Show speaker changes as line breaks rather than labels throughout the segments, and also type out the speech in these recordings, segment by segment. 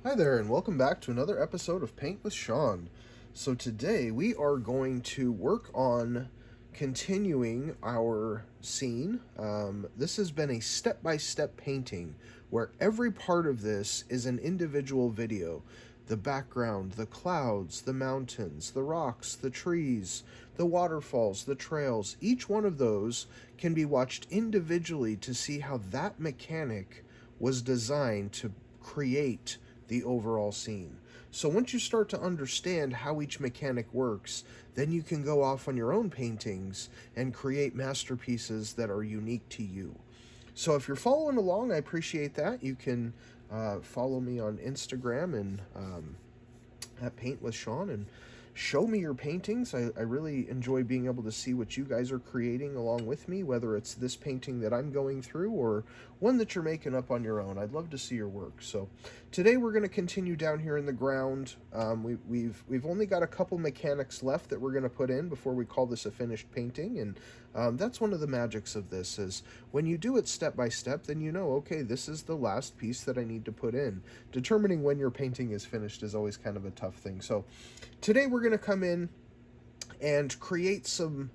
Hi there, and welcome back to another episode of Paint with Sean. So, today we are going to work on continuing our scene. This has been a step by step painting where every part of this is an individual video. The background, the clouds, the mountains, the rocks, the trees, the waterfalls, the trails, each one of those can be watched individually to see how that mechanic was designed to create the overall scene. So once you start to understand how each mechanic works, then you can go off on your own paintings and create masterpieces that are unique to you. So if you're following along, I appreciate that. You can follow me on Instagram and at Paint with Sean and show me your paintings. I really enjoy being able to see what you guys are creating along with me, whether it's this painting that I'm going through or one that you're making up on your own. I'd love to see your work. So today we're going to continue down here in the ground. We've only got a couple mechanics left that we're going to put in before we call this a finished painting, and that's one of the magics of this is when you do it step by step, then you know, okay, this is the last piece that I need to put in. Determining when your painting is finished is always kind of a tough thing. So today we're going to come in and create some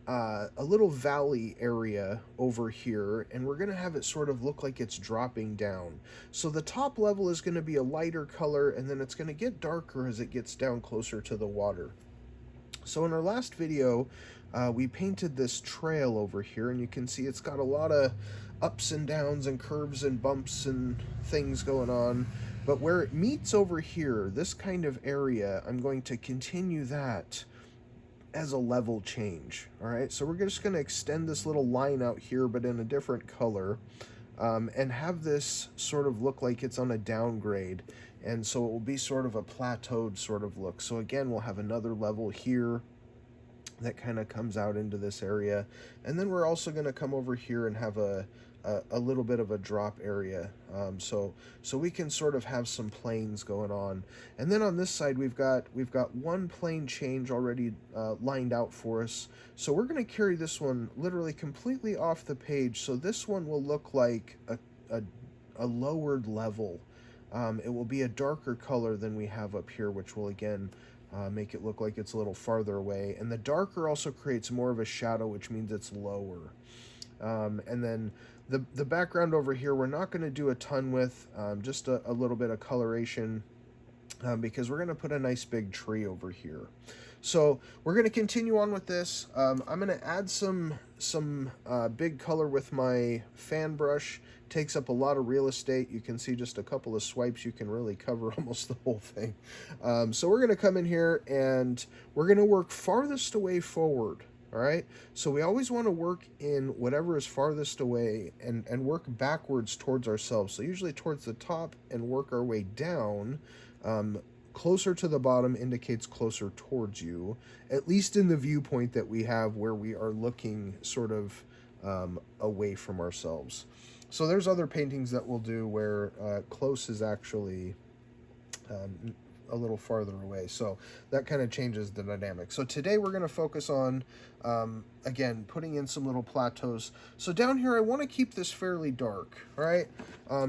a little valley area over here, and we're going to have it sort of look like it's dropping down. So the top level is going to be a lighter color, and then it's going to get darker as it gets down closer to the water. So in our last video, we painted this trail over here, and you can see it's got a lot of ups and downs and curves and bumps and things going on. But where it meets over here, this kind of area, I'm going to continue that as a level change. All right, so we're just going to extend this little line out here, but in a different color, and have this sort of look like it's on a downgrade. And so it will be sort of a plateaued sort of look. So again, we'll have another level here that kind of comes out into this area. And then we're also going to come over here and have a little bit of a drop area, so we can sort of have some planes going on. And then on this side we've got one plane change already lined out for us. So we're going to carry this one literally completely off the page. So this one will look like a lowered level. It will be a darker color than we have up here, which will again make it look like it's a little farther away. And the darker also creates more of a shadow, which means it's lower. And then the background over here, we're not going to do a ton with, just a little bit of coloration, because we're going to put a nice big tree over here. So we're going to continue on with this. I'm going to add some big color with my fan brush. Takes up a lot of real estate. You can see just a couple of swipes, you can really cover almost the whole thing. So we're going to come in here and we're going to work farthest away forward. All right, so we always want to work in whatever is farthest away and work backwards towards ourselves. So usually towards the top and work our way down. Closer to the bottom indicates closer towards you, at least in the viewpoint that we have where we are looking sort of away from ourselves. So there's other paintings that we'll do where close is actually a little farther away. So that kind of changes the dynamic. So today we're going to focus on, again, putting in some little plateaus. So down here, I want to keep this fairly dark, all right?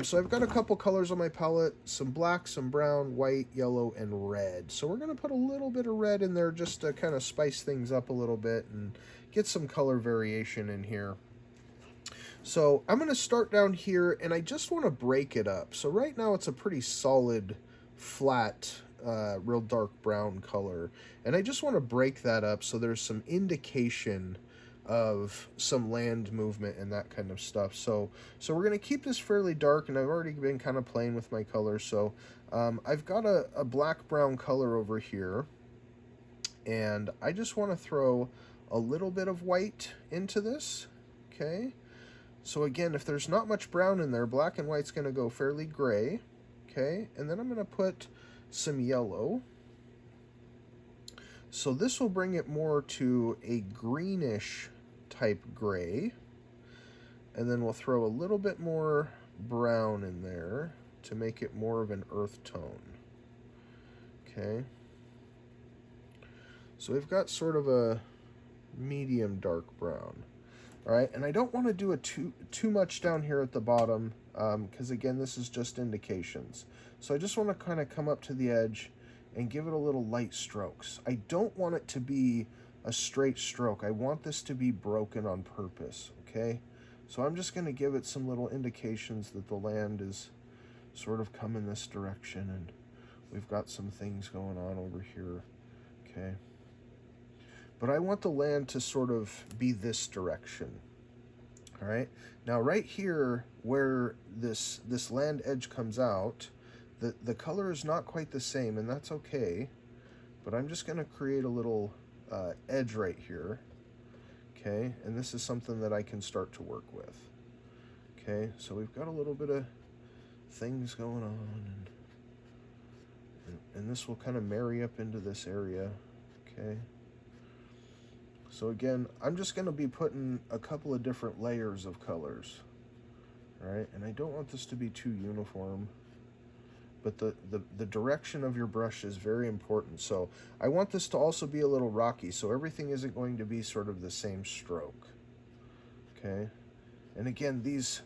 So I've got a couple colors on my palette, some black, some brown, white, yellow, and red. So we're going to put a little bit of red in there just to kind of spice things up a little bit and get some color variation in here. So I'm going to start down here, and I just want to break it up. So right now it's a pretty solid, flat, real dark brown color, and I just want to break that up so there's some indication of some land movement and that kind of stuff. So we're going to keep this fairly dark, and I've already been kind of playing with my colors. So I've got a black brown color over here, and I just want to throw a little bit of white into this. Okay, so again, if there's not much brown in there, black and white's going to go fairly gray. Okay, and then I'm going to put some yellow. So this will bring it more to a greenish type gray. And then we'll throw a little bit more brown in there to make it more of an earth tone. Okay. So we've got sort of a medium dark brown. All right, and I don't want to do a too much down here at the bottom, because again, this is just indications. So I just want to kind of come up to the edge and give it a little light strokes. I don't want it to be a straight stroke. I want this to be broken on purpose, okay? So I'm just going to give it some little indications that the land is sort of coming this direction, and we've got some things going on over here, okay? But I want the land to sort of be this direction. All right. Now right here where this land edge comes out, the color is not quite the same, and that's okay. But I'm just going to create a little edge right here. Okay. And this is something that I can start to work with. Okay. So we've got a little bit of things going on, and this will kind of marry up into this area. Okay. So again, I'm just going to be putting a couple of different layers of colors, right? And I don't want this to be too uniform, but the direction of your brush is very important. So I want this to also be a little rocky, so everything isn't going to be sort of the same stroke, okay? And again, these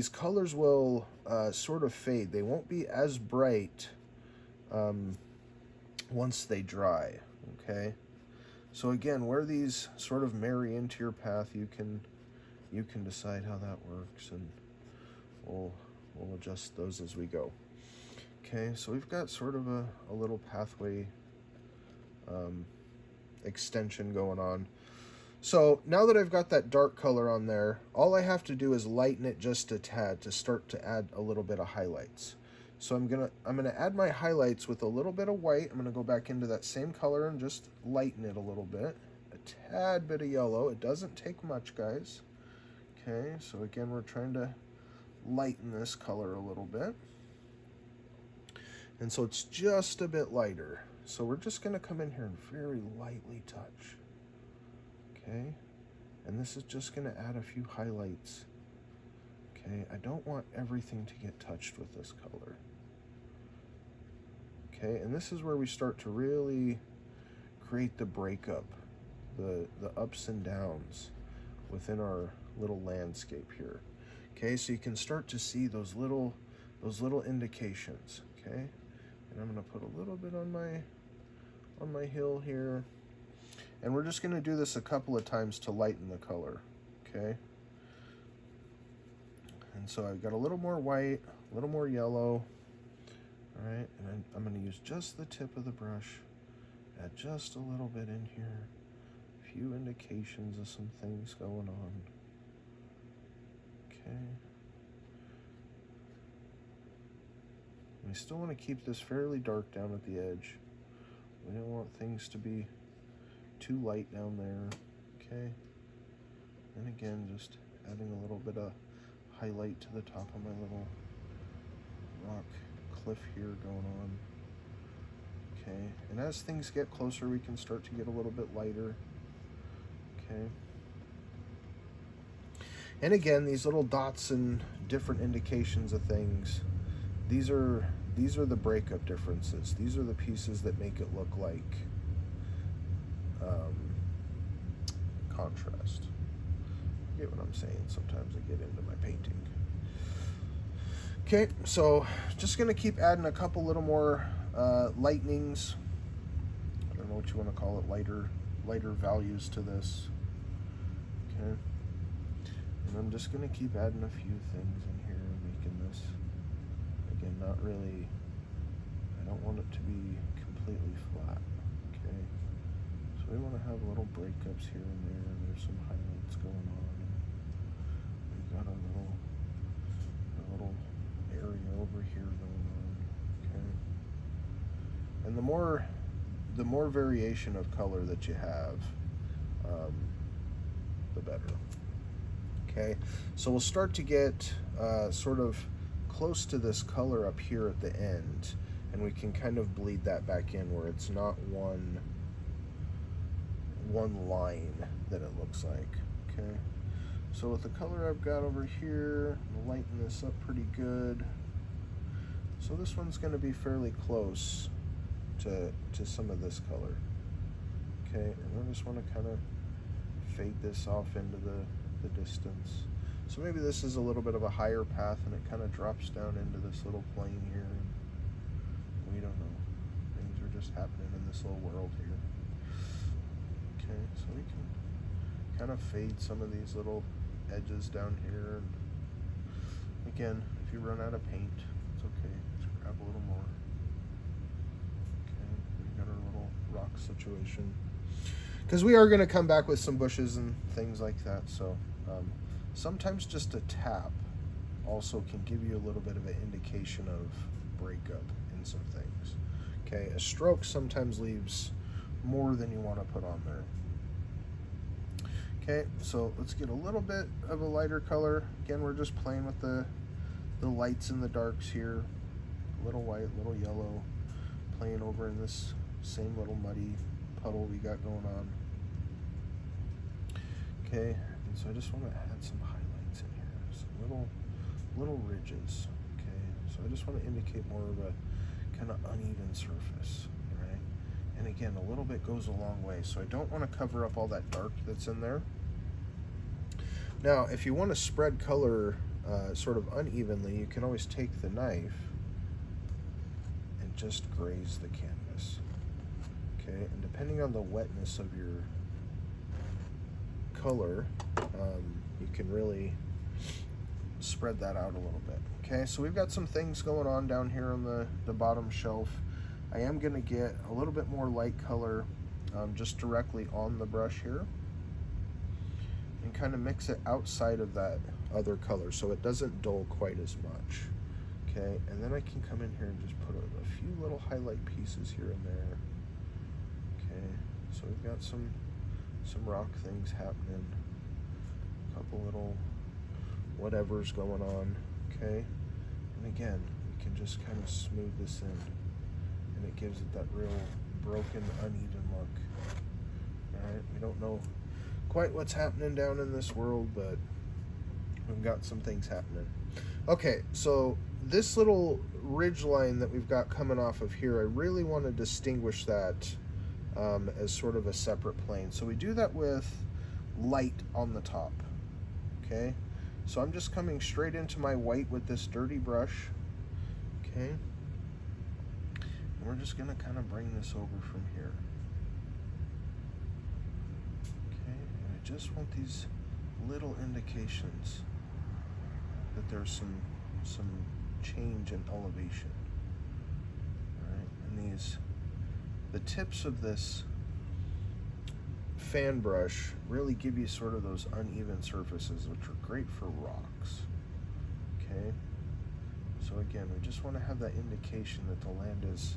colors will sort of fade. They won't be as bright once they dry, okay? So again, where these sort of marry into your path, you can decide how that works, and we'll adjust those as we go. Okay, so we've got sort of a little pathway extension going on. So now that I've got that dark color on there, all I have to do is lighten it just a tad to start to add a little bit of highlights. So I'm gonna add my highlights with a little bit of white. I'm gonna go back into that same color and just lighten it a little bit. A tad bit of yellow. It doesn't take much, guys. Okay, so again, we're trying to lighten this color a little bit. And so it's just a bit lighter. So we're just gonna come in here and very lightly touch. Okay, and this is just gonna add a few highlights. Okay, I don't want everything to get touched with this color. Okay, and this is where we start to really create the breakup, the ups and downs within our little landscape here. Okay, so you can start to see those little indications. Okay, and I'm gonna put a little bit on my hill here, and we're just gonna do this a couple of times to lighten the color. Okay. And so I've got a little more white, a little more yellow, all right, and I'm going to use just the tip of the brush, add just a little bit in here, a few indications of some things going on, okay. We still want to keep this fairly dark down at the edge. We don't want things to be too light down there, okay. And again, just adding a little bit of highlight to the top of my little rock cliff here going on. Okay, and as things get closer, we can start to get a little bit lighter. Okay. And again, these little dots and different indications of things, these are the breakup differences. These are the pieces that make it look like contrast. Get what I'm saying? Sometimes I get into my painting. Okay, so just gonna keep adding a couple little more lightnings. I don't know what you want to call it, lighter values to this. Okay, and I'm just gonna keep adding a few things in here, making this again not really. I don't want it to be completely flat. Okay, so we want to have little breakups here and there. There's some highlights going on. Got a little area over here going on, okay. And the more variation of color that you have, the better. Okay, so we'll start to get sort of close to this color up here at the end, and we can kind of bleed that back in where it's not one line that it looks like. Okay. So with the color I've got over here, I'm gonna lighten this up pretty good. So this one's gonna be fairly close to some of this color. Okay, and I just wanna kind of fade this off into the distance. So maybe this is a little bit of a higher path and it kind of drops down into this little plain here. And we don't know. Things are just happening in this little world here. Okay, so we can kind of fade some of these little edges down here. And again, if you run out of paint, it's okay. Just grab a little more. Okay, we got our little rock situation. Because we are going to come back with some bushes and things like that. So sometimes just a tap also can give you a little bit of an indication of breakup in some things. Okay, a stroke sometimes leaves more than you want to put on there. Okay, so let's get a little bit of a lighter color. Again, we're just playing with the lights and the darks here. A little white, a little yellow, playing over in this same little muddy puddle we got going on. Okay, and so I just want to add some highlights in here, some little ridges. Okay, so I just want to indicate more of a kind of uneven surface, right? And again, a little bit goes a long way, so I don't want to cover up all that dark that's in there. Now, if you want to spread color sort of unevenly, you can always take the knife and just graze the canvas. Okay, and depending on the wetness of your color, you can really spread that out a little bit. Okay, so we've got some things going on down here on the bottom shelf. I am going to get a little bit more light color just directly on the brush here and kind of mix it outside of that other color so it doesn't dull quite as much. Okay, and then I can come in here and just put a few little highlight pieces here and there. Okay, so we've got some rock things happening, a couple little whatever's going on. Okay, and again, we can just kind of smooth this in, and it gives it that real broken, uneven look. All right, we don't know quite what's happening down in this world, but we've got some things happening. Okay, so this little ridge line that we've got coming off of here, I really want to distinguish that as sort of a separate plane. So we do that with light on the top. Okay, so I'm just coming straight into my white with this dirty brush. Okay, and we're just going to kind of bring this over from here. Okay, and I just want these little indications that there's some change in elevation. All right, and the tips of this fan brush really give you sort of those uneven surfaces, which are great for rocks. Okay, so again, we just want to have that indication that the land is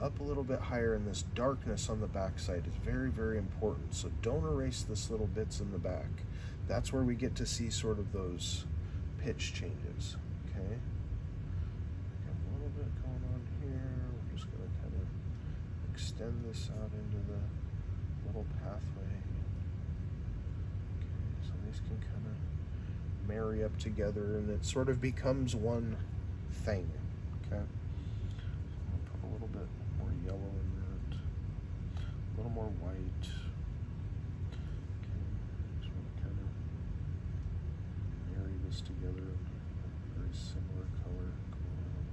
up a little bit higher, and this darkness on the backside is very, very important. So don't erase this little bits in the back. That's where we get to see sort of those pitch changes. Okay, got a little bit going on here. We're just going to kind of extend this out into the little pathway. Okay, so these can kind of marry up together, and it sort of becomes one thing. Okay, so I'm going to put a little bit more yellow in that, a little more white. Okay, just want to kind of marry this together in a very similar color going on.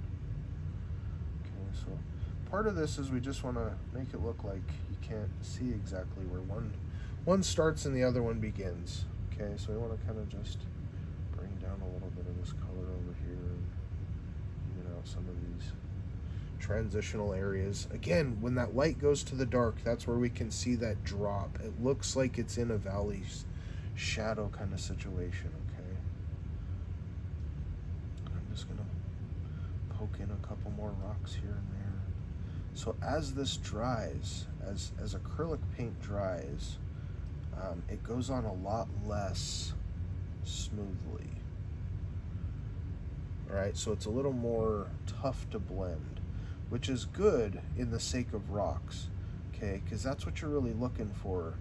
Okay, so part of this is we just want to make it look like you can't see exactly where one starts and the other one begins. Okay, so we want to kind of just bring down a little bit of this color over here and even out some of these transitional areas. Again, when that light goes to the dark, that's where we can see that drop. It looks like it's in a valley shadow kind of situation. Okay, and I'm just gonna poke in a couple more rocks here and there. So as this dries, as acrylic paint dries, it goes on a lot less smoothly. All right, so it's a little more tough to blend, which is good in the sake of rocks, okay? Because that's what you're really looking for,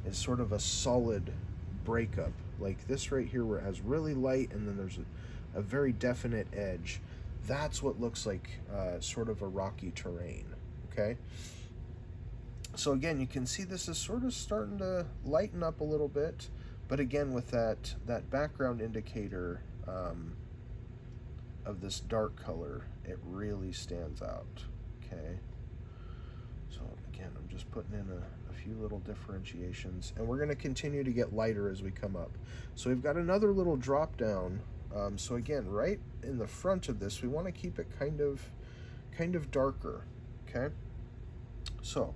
is sort of a solid breakup, like this right here where it has really light and then there's a very definite edge. That's what looks like sort of a rocky terrain. Okay, so again, you can see this is sort of starting to lighten up a little bit, But again, with that background indicator of this dark color, it really stands out. Okay. So again, I'm just putting in a few little differentiations, and we're going to continue to get lighter as we come up. So we've got another little drop down. So again, right in the front of this, we want to keep it kind of darker. Okay. So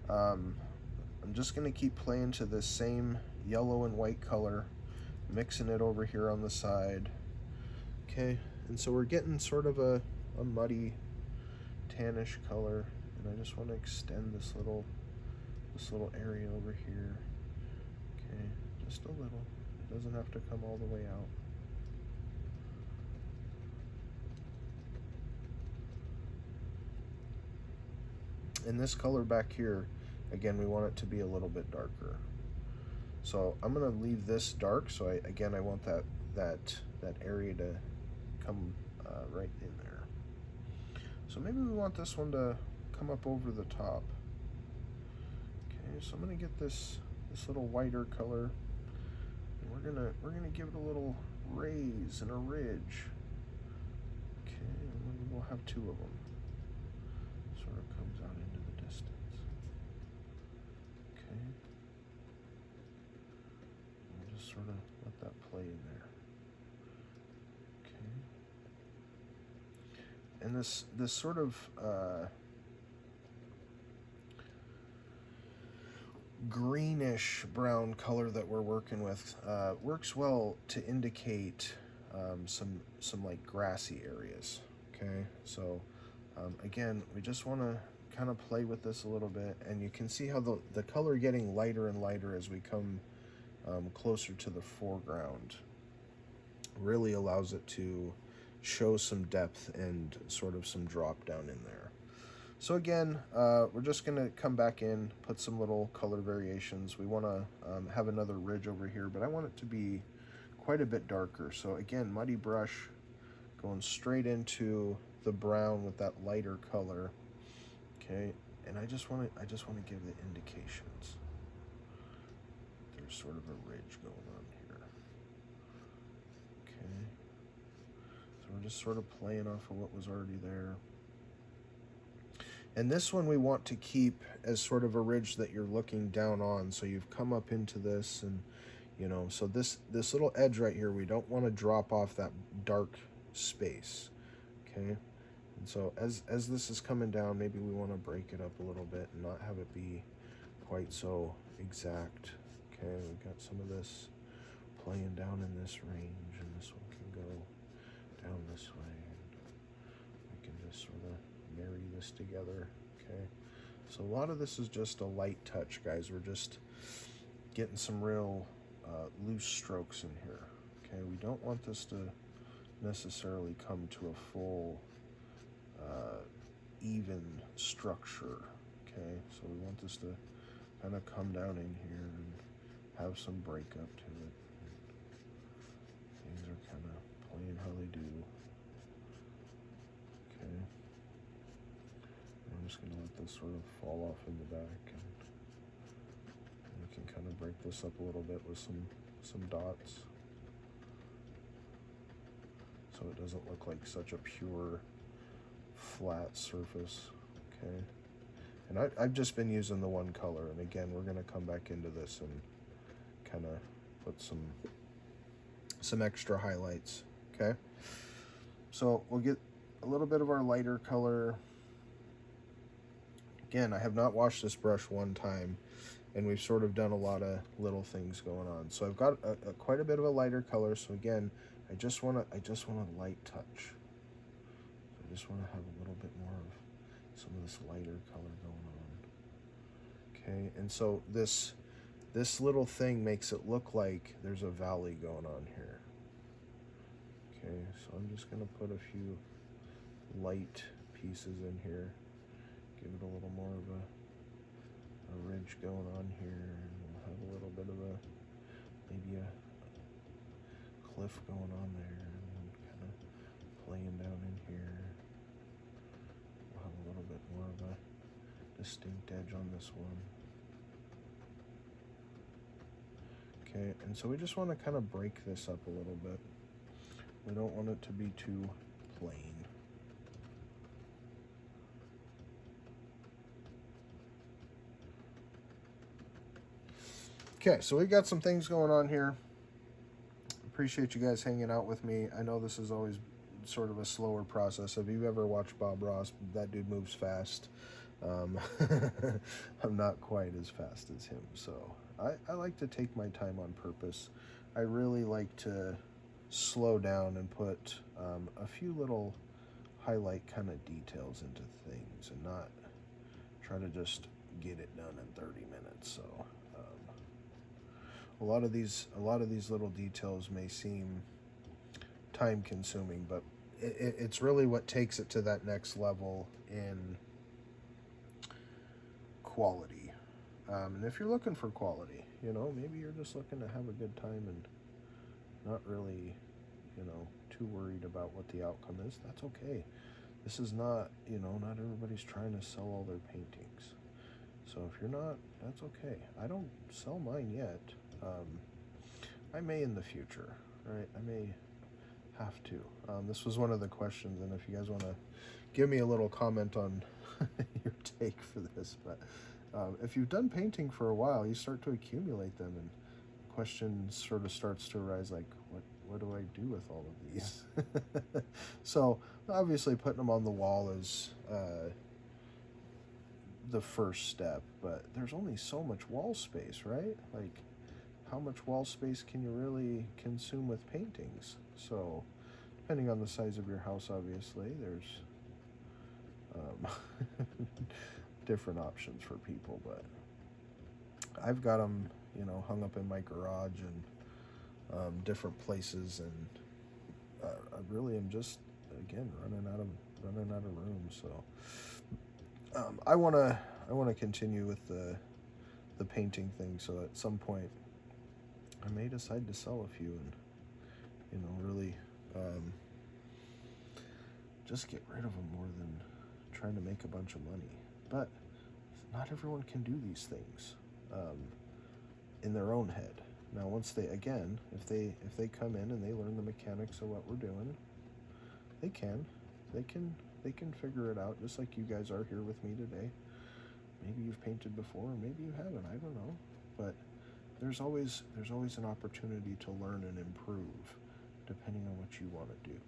I'm just going to keep playing to this same yellow and white color, mixing it over here on the side. Okay. And so we're getting sort of a muddy tannish color, and I just want to extend this little area over here. Okay, just a little. It doesn't have to come all the way out. And this color back here, again, we want it to be a little bit darker. So I'm going to leave this dark. So I want that area to come right in there. So maybe we want this one to come up over the top. Okay, so I'm going to get this little whiter color, and we're gonna give it a little raise and a ridge. Okay, and we'll have two of them. Sort of comes out into the distance. Okay, we'll just sort of let that play in there. Okay, and this sort of greenish brown color that we're working with works well to indicate some like grassy areas. Okay, so again, we just want to kind of play with this a little bit, and you can see how the color getting lighter and lighter as we come closer to the foreground really allows it to show some depth and sort of some drop down in there. So again, we're just going to come back in, put some little color variations. We want to have another ridge over here, but I want it to be quite a bit darker. So again, muddy brush, going straight into the brown with that lighter color. Okay, and I just want to give the indications. There's sort of a ridge going on here. Okay, so we're just sort of playing off of what was already there. And this one we want to keep as sort of a ridge that you're looking down on. So you've come up into this, and so this little edge right here, we don't want to drop off that dark space. Okay. And so as this is coming down, maybe we want to break it up a little bit and not have it be quite so exact. Okay, we've got some of this playing down in this range, and this one can go down this way. And we can just sort of marry this together. Okay, so a lot of this is just a light touch, guys. We're just getting some real loose strokes in here. Okay, we don't want this to necessarily come to a full even structure. Okay, so we want this to kind of come down in here and have some breakup to it. Things are kind of playing how they do. Okay, I'm just going to let this sort of fall off in the back, and we can kind of break this up a little bit with some dots, so it doesn't look like such a pure flat surface. Okay, and I've just been using the one color, and again, we're going to come back into this and kind of put some extra highlights. Okay, so we'll get a little bit of our lighter color. Again, I have not washed this brush one time, and we've sort of done a lot of little things going on. So I've got quite a bit of a lighter color. So again, I just want a light touch. So I just want to have a little bit more of some of this lighter color going on. Okay, and so this little thing makes it look like there's a valley going on here. Okay, so I'm just going to put a few light pieces in here. Give it a little more of a ridge going on here, and we'll have a little bit of maybe a cliff going on there, and kind of playing down in here. We'll have a little bit more of a distinct edge on this one. Okay, and so we just want to kind of break this up a little bit. We don't want it to be too plain. Okay, so we've got some things going on here. Appreciate you guys hanging out with me. I know this is always sort of a slower process. If you've ever watched Bob Ross, that dude moves fast. I'm not quite as fast as him, so I like to take my time on purpose. I really like to slow down and put a few little highlight kind of details into things and not try to just get it done in 30 minutes. So a lot of these little details may seem time consuming, but it's really what takes it to that next level in quality. And if you're looking for quality, maybe you're just looking to have a good time and not really, too worried about what the outcome is, that's okay. This is not, not everybody's trying to sell all their paintings. So if you're not, that's okay. I don't sell mine yet. I may in the future, right? I may have to. This was one of the questions, and if you guys want to give me a little comment on your take for this, but if you've done painting for a while, you start to accumulate them, and the question sort of starts to arise, like, what do I do with all of these? So obviously putting them on the wall is the first step, but there's only so much wall space, right? Like, how much wall space can you really consume with paintings? So depending on the size of your house, obviously, there's different options for people, but I've got them, hung up in my garage and different places, and I really am just, again, running out of room. So I want to continue with the painting thing. So at some point, I may decide to sell a few and really just get rid of them more than trying to make a bunch of money. But not everyone can do these things in their own head. Now, once if they come in and they learn the mechanics of what we're doing, they can figure it out, just like you guys are here with me today. Maybe you've painted before, or maybe you haven't. I don't know, but there's always an opportunity to learn and improve, depending on what you want to do.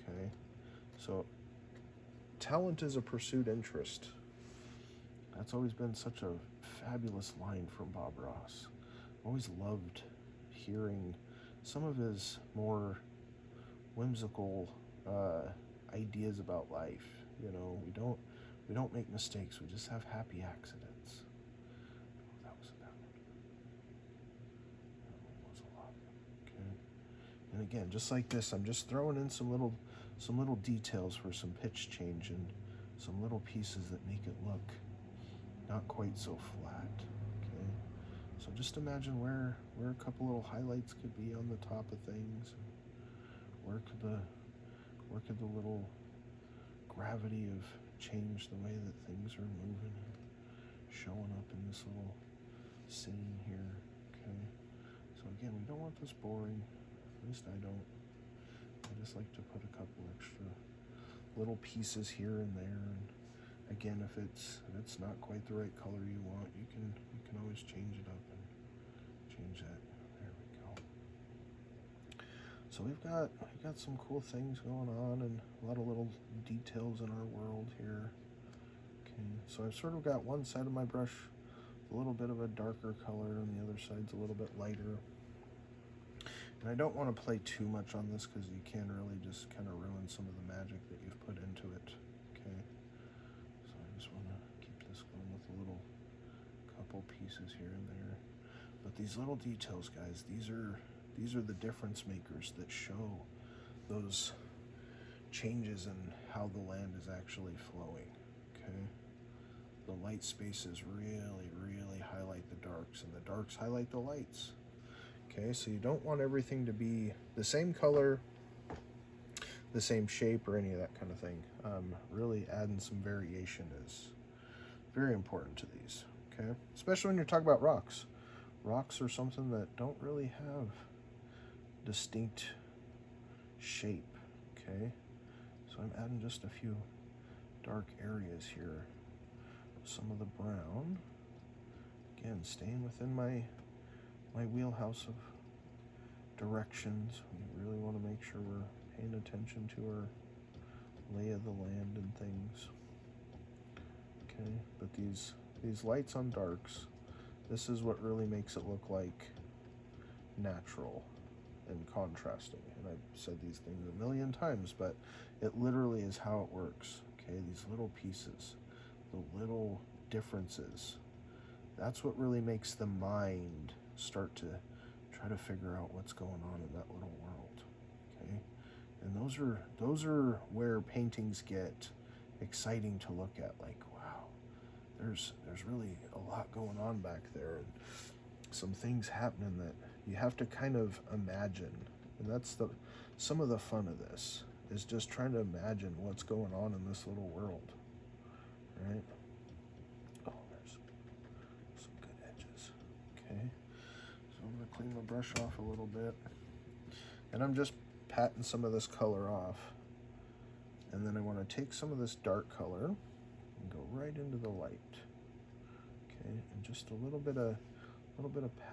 Okay, so talent is a pursued interest. That's always been such a fabulous line from Bob Ross. Always loved hearing some of his more whimsical ideas about life. We don't make mistakes. We just have happy accidents. Oh, that was about it. That was a lot. Okay. And again, just like this, I'm just throwing in some little details for some pitch change and some little pieces that make it look not quite so flat. Okay. So just imagine where a couple little highlights could be on the top of things. Where could the little gravity of change the way that things are moving and showing up in this little scene here. Okay. So again, we don't want this boring. At least I don't. I just like to put a couple extra little pieces here and there. And again, if it's not quite the right color you want, you can always change it up and change that. There we go. So we've got some cool things going on and a lot of little details in our world here. Okay, so I've sort of got one side of my brush a little bit of a darker color and the other side's a little bit lighter. And I don't want to play too much on this because you can really just kind of ruin some of the magic that you've put into it. Okay, so I just want to keep this going with a little couple pieces here and there. But these little details, guys, these are the difference makers that show those changes in how the land is actually flowing. Okay, the light spaces really, really highlight the darks, and the darks highlight the lights. Okay, so you don't want everything to be the same color, the same shape, or any of that kind of thing. Really adding some variation is very important to these, okay? Especially when you're talking about rocks. rocks or something that don't really have distinct shape. Okay, so I'm adding just a few dark areas here. Some of the brown, again staying within my wheelhouse of directions. We really want to make sure we're paying attention to our lay of the land and things. Okay, but these lights on darks, this is what really makes it look like natural and contrasting. And I've said these things a million times, but it literally is how it works. Okay, these little pieces, the little differences, that's what really makes the mind start to try to figure out what's going on in that little world. Okay, and those are where paintings get exciting to look at. Like, wow, there's really a lot going on back there, and some things happening that you have to kind of imagine. And that's some of the fun of this, is just trying to imagine what's going on in this little world, right? Oh, there's some good edges. Okay, so I'm going to clean my brush off a little bit, and I'm just patting some of this color off, and then I want to take some of this dark color and go right into the light. Okay, and just a little bit of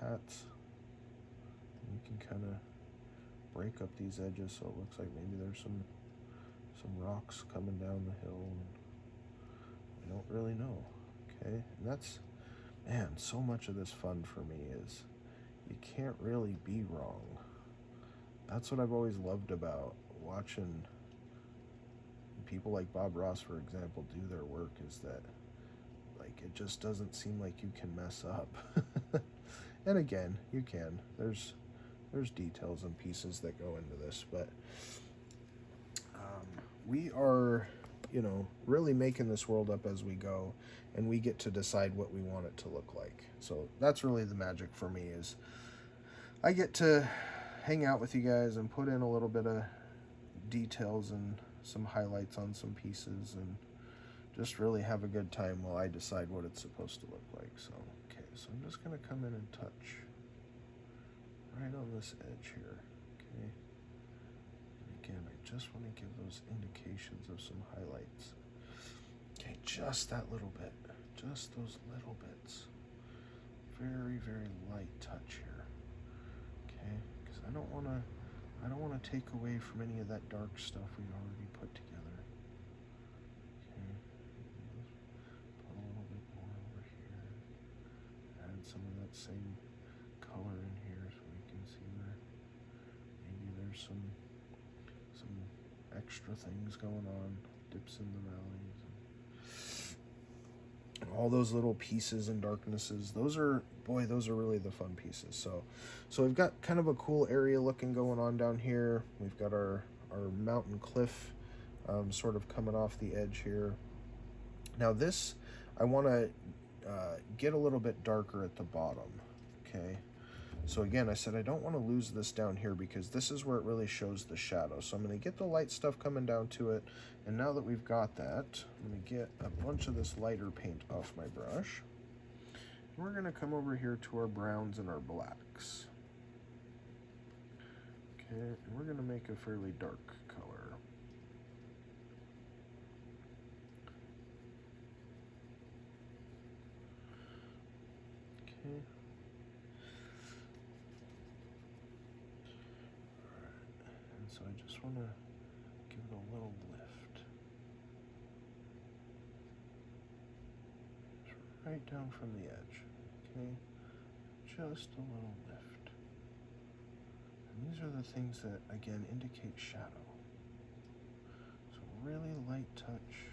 pats, and you can kind of break up these edges so it looks like maybe there's some rocks coming down the hill, and I don't really know. Okay, and that's, man, so much of this fun for me is you can't really be wrong. That's what I've always loved about watching people like Bob Ross, for example, do their work, is that, like, it just doesn't seem like you can mess up. And again, you can. There's details and pieces that go into this, but we are, really making this world up as we go, and we get to decide what we want it to look like. So that's really the magic for me, is I get to hang out with you guys and put in a little bit of details and some highlights on some pieces, and just really have a good time while I decide what it's supposed to look like. So, okay, so I'm just going to come in and touch right on this edge here. Okay, and again, I just want to give those indications of some highlights. Okay, just that little bit, just those little bits. Very, very light touch here. Okay, because I don't want to take away from any of that dark stuff we've already put together. Okay, put a little bit more over here. Add some of that same color in here so we can see where maybe there's some extra things going on, dips in the valleys, and all those little pieces and darknesses. Those are really the fun pieces. So we've got kind of a cool area looking going on down here. We've got our mountain cliff sort of coming off the edge here. Now this, I want to get a little bit darker at the bottom. Okay, so again, I said I don't want to lose this down here, because this is where it really shows the shadow. So I'm going to get the light stuff coming down to it, and now that we've got that, I'm going to get a bunch of this lighter paint off my brush. We're going to come over here to our browns and our blacks. Okay, and we're going to make a fairly dark color. Okay. And so I just want to give it a little lift. Just right down from the edge. Okay, just a little lift. And these are the things that, again, indicate shadow. So really light touch.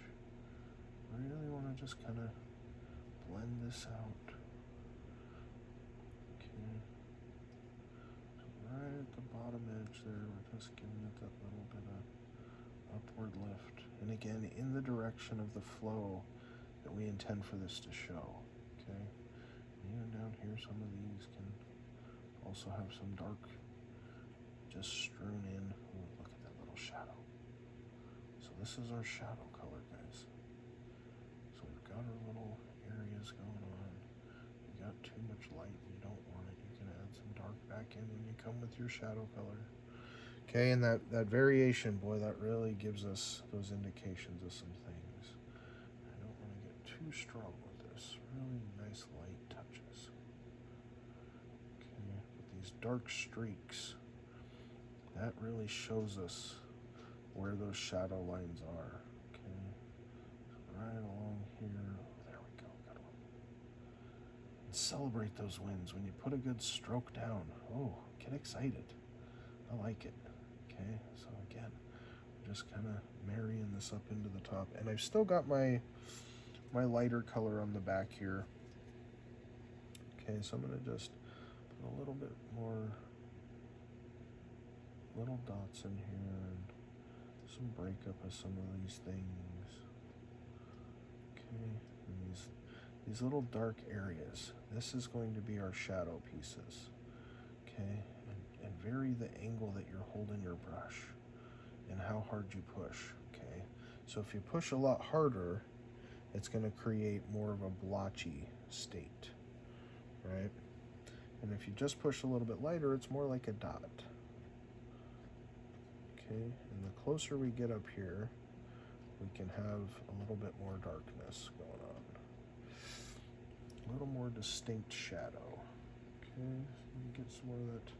Really want to just kind of blend this out. Okay, so right at the bottom edge there, we're just giving it that little bit of upward lift. And again, in the direction of the flow that we intend for this to show. Okay, even down here, some of these can also have some dark just strewn in. Ooh, look at that little shadow. So this is our shadow color, guys. So we've got our little areas going on. We got too much light, we don't want it add some dark back in when you come with your shadow color. Okay, and that variation, boy, that really gives us those indications of some things. I don't want to get too strong with this. Really nice light touches. Okay, with these dark streaks, that really shows us where those shadow lines are. Okay, right along here. There we go, good one. And celebrate those wins when you put a good stroke down. Oh, get excited. I like it. Okay, so again, just kind of marrying this up into the top, and I've still got my lighter color on the back here. Okay, so I'm going to just put a little bit more little dots in here and some breakup of some of these things. Okay, and these little dark areas, this is going to be our shadow pieces. Okay, and vary the angle that you're holding your brush and how hard you push. Okay, so if you push a lot harder, it's going to create more of a blotchy state, right? And if you just push a little bit lighter, it's more like a dot. Okay, and the closer we get up here, we can have a little bit more darkness going on. A little more distinct shadow. Okay, so you get some more of that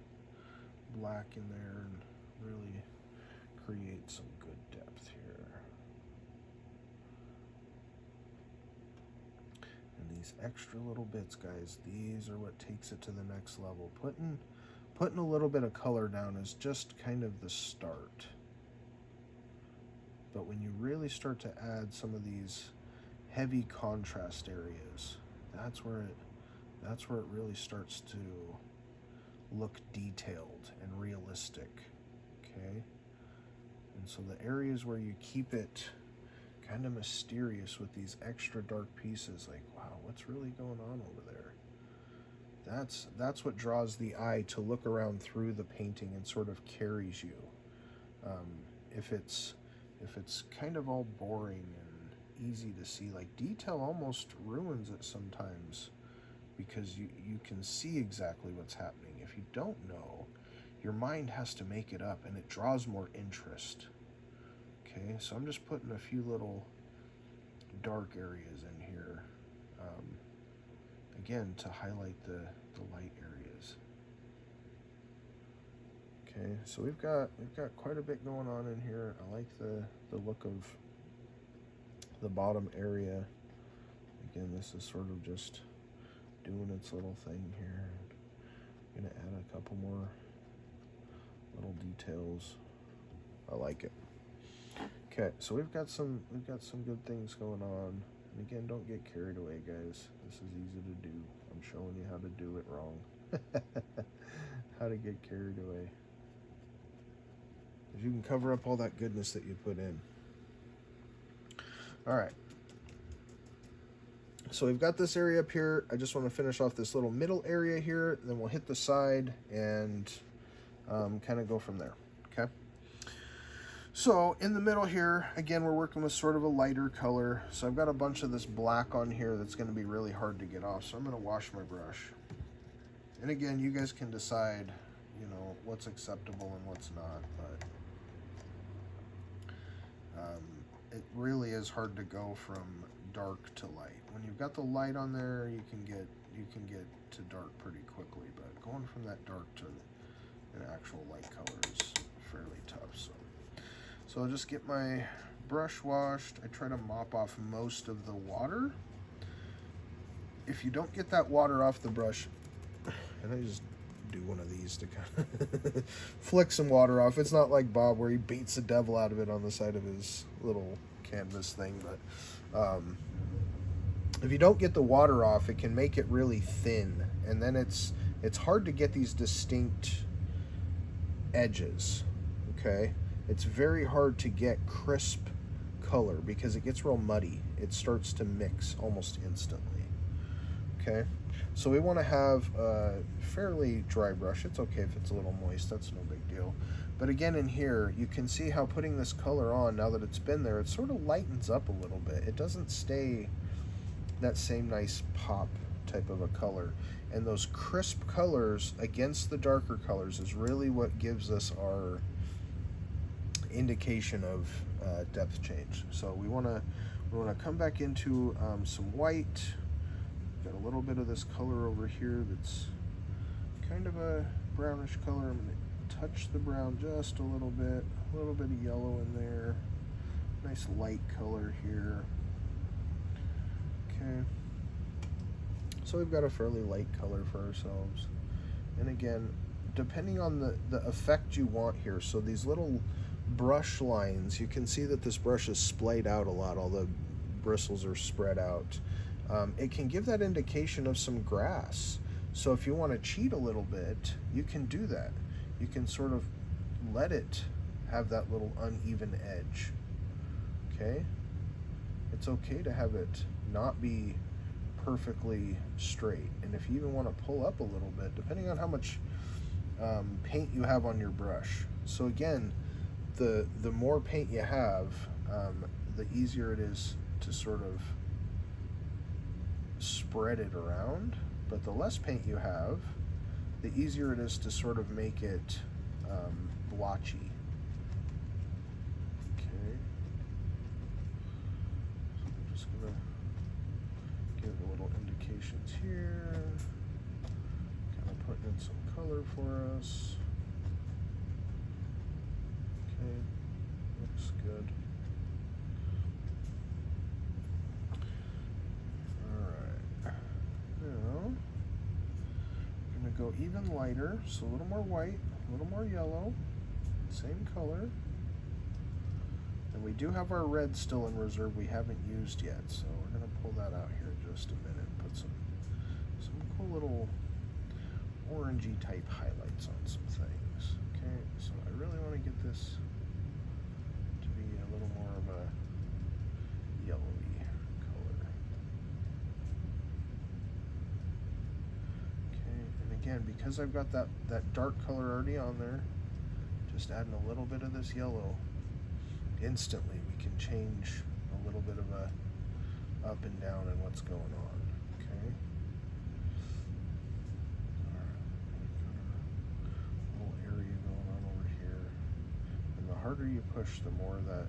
black in there and really create some good depth here. And these extra little bits, guys, these are what takes it to the next level. Putting a little bit of color down is just kind of the start. But when you really start to add some of these heavy contrast areas, that's where it really starts to look detailed and realistic. Okay? And so the areas where you keep it kind of mysterious with these extra dark pieces, like, wow, what's really going on over there? That's what draws the eye to look around through the painting and sort of carries you. If it's kind of all boring and easy to see, like, detail almost ruins it sometimes, because you can see exactly what's happening. If you don't know, your mind has to make it up, and it draws more interest. Okay, so I'm just putting a few little dark areas in here, again, to highlight the light areas. Okay, so we've got quite a bit going on in here. I like the look of the bottom area. Again, this is sort of just doing its little thing here. I'm gonna add a couple more little details. I like it. Okay, so we've got some good things going on. And again, don't get carried away, guys. This is easy to do. I'm showing you how to do it wrong. How to get carried away. Because you can cover up all that goodness that you put in. All right. So we've got this area up here. I just want to finish off this little middle area here. Then we'll hit the side and kind of go from there. Okay. So in the middle here, again, we're working with sort of a lighter color. So I've got a bunch of this black on here that's going to be really hard to get off. So I'm going to wash my brush. And again, you guys can decide, you know, what's acceptable and what's not. But it really is hard to go from dark to light. When you've got the light on there, you can get to dark pretty quickly. But going from that dark to an actual light color is fairly tough. So I'll just get my brush washed. I try to mop off most of the water. If you don't get that water off the brush, and I just do one of these to kind of flick some water off. It's not like Bob where he beats the devil out of it on the side of his little canvas thing, but if you don't get the water off, it can make it really thin, and then it's hard to get these distinct edges. Okay, it's very hard to get crisp color because it gets real muddy. It starts to mix almost instantly. Okay, so we want to have a fairly dry brush. It's okay if it's a little moist, that's no big deal. But again, in here, you can see how putting this color on, now that it's been there, it sort of lightens up a little bit. It doesn't stay that same nice pop type of a color. And those crisp colors against the darker colors is really what gives us our indication of depth change. So we want to come back into some white. Got a little bit of this color over here that's kind of a brownish color. I'm going to touch the brown just a little bit of yellow in there. Nice light color here. Okay. So we've got a fairly light color for ourselves. And again, depending on the effect you want here, so these little brush lines, you can see that this brush is splayed out a lot. All the bristles are spread out. It can give that indication of some grass. So if you want to cheat a little bit, you can do that. You can sort of let it have that little uneven edge. Okay? It's okay to have it not be perfectly straight. And if you even want to pull up a little bit, depending on how much paint you have on your brush. So again, the more paint you have, the easier it is to sort of spread it around. But the less paint you have, the easier it is to sort of make it blotchy. Okay. So I'm just gonna give a little indications here. Kind of putting in some color for us. Okay, looks good. Alright. Now, I'm going to go even lighter, so a little more white, a little more yellow, same color. And we do have our red still in reserve we haven't used yet, so we're going to pull that out here in just a minute and put some cool little orangey type highlights on some things. Okay, so I really want to get this to be a little more of a yellowy color. Okay, and again, because I've got that dark color already on there, just adding a little bit of this yellow, instantly we can change a little bit of a up and down in what's going on. Okay. Little area going on over here, and the harder you push, the more that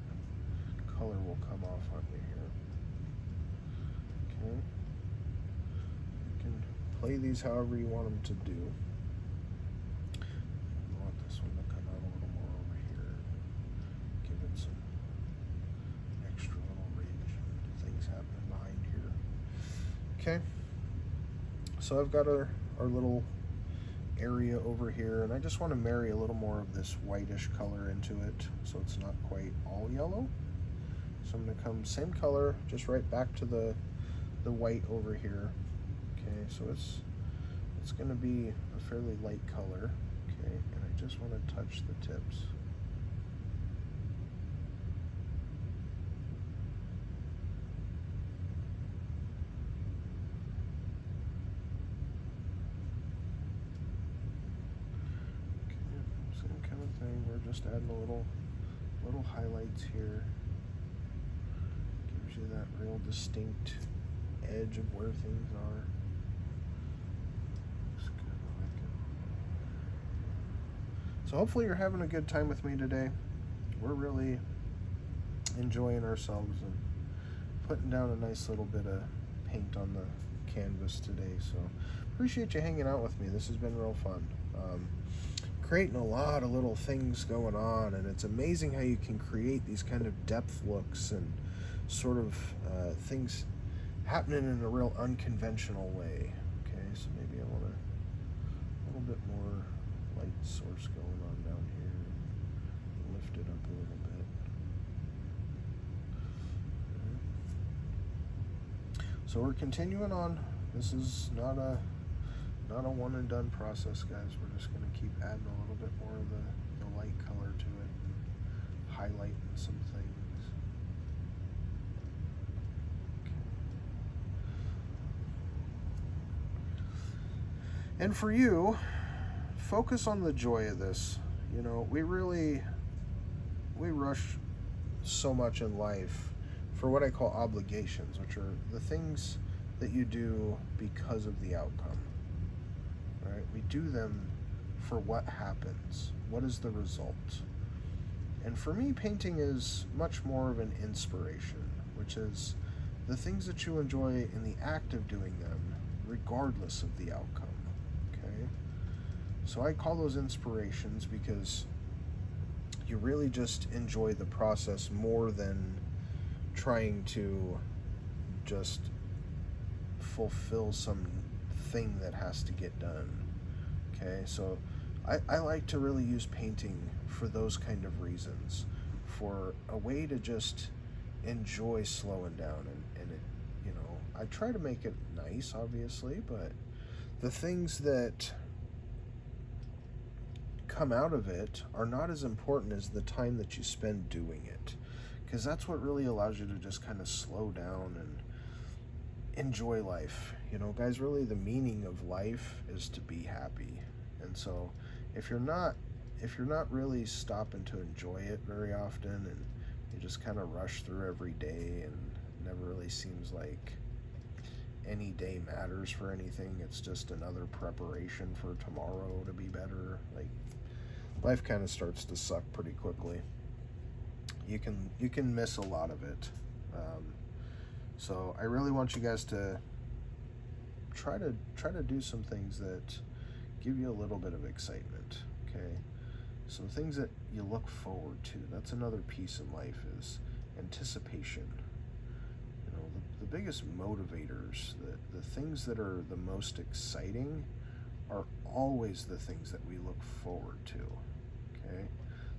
color will come off on you here. Okay. You can play these however you want them to do. I want this one to come out a little more over here. Give it some extra little ridge and things happening behind here. Okay. So I've got our little area over here, and I just want to marry a little more of this whitish color into it so it's not quite all yellow. So I'm going to come same color, just right back to the white over here. Okay, so it's going to be a fairly light color. Okay, and I just want to touch the tips. We're just adding a little highlights here. Gives you that real distinct edge of where things are. Looks good, I like it. So hopefully you're having a good time with me today. We're really enjoying ourselves and putting down a nice little bit of paint on the canvas today. So appreciate you hanging out with me. This has been real fun. Creating a lot of little things going on, and it's amazing how you can create these kind of depth looks and sort of things happening in a real unconventional way. Okay, so maybe I want a little bit more light source going on down here. Lift it up a little bit. So we're continuing on. This is not a one and done process, guys. We're just going to keep adding a little bit more of the light color to it and highlighting some things. Okay. And for you, focus on the joy of this. You know, we rush so much in life for what I call obligations, which are the things that you do because of the outcome, right? We do them for what happens, what is the result. And for me, painting is much more of an inspiration, which is the things that you enjoy in the act of doing them, regardless of the outcome. Okay? So I call those inspirations because you really just enjoy the process more than trying to just fulfill some thing that has to get done. Okay, so I like to really use painting for those kind of reasons, for a way to just enjoy slowing down, and it, you know, I try to make it nice, obviously, but the things that come out of it are not as important as the time that you spend doing it, because that's what really allows you to just kind of slow down and enjoy life. You know, guys, really the meaning of life is to be happy. And so if you're not really stopping to enjoy it very often, and you just kind of rush through every day, and it never really seems like any day matters for anything, it's just another preparation for tomorrow to be better, like, life kind of starts to suck pretty quickly. You can miss a lot of it. So I really want you guys to try to do some things that give you a little bit of excitement. Okay, some things that you look forward to. That's another piece in life, is anticipation. You know, the biggest motivators, the things that are the most exciting, are always the things that we look forward to. Okay,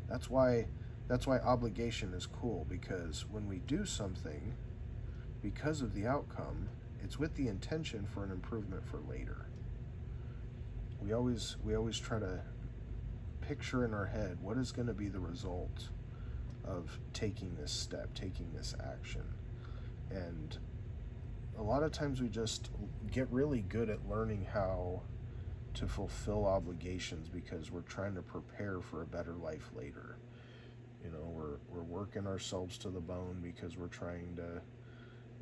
that's why obligation is cool, because when we do something because of the outcome, it's with the intention for an improvement for later. We always try to picture in our head what is going to be the result of taking this step, taking this action. And a lot of times we just get really good at learning how to fulfill obligations because we're trying to prepare for a better life later. You know, we're working ourselves to the bone because we're trying to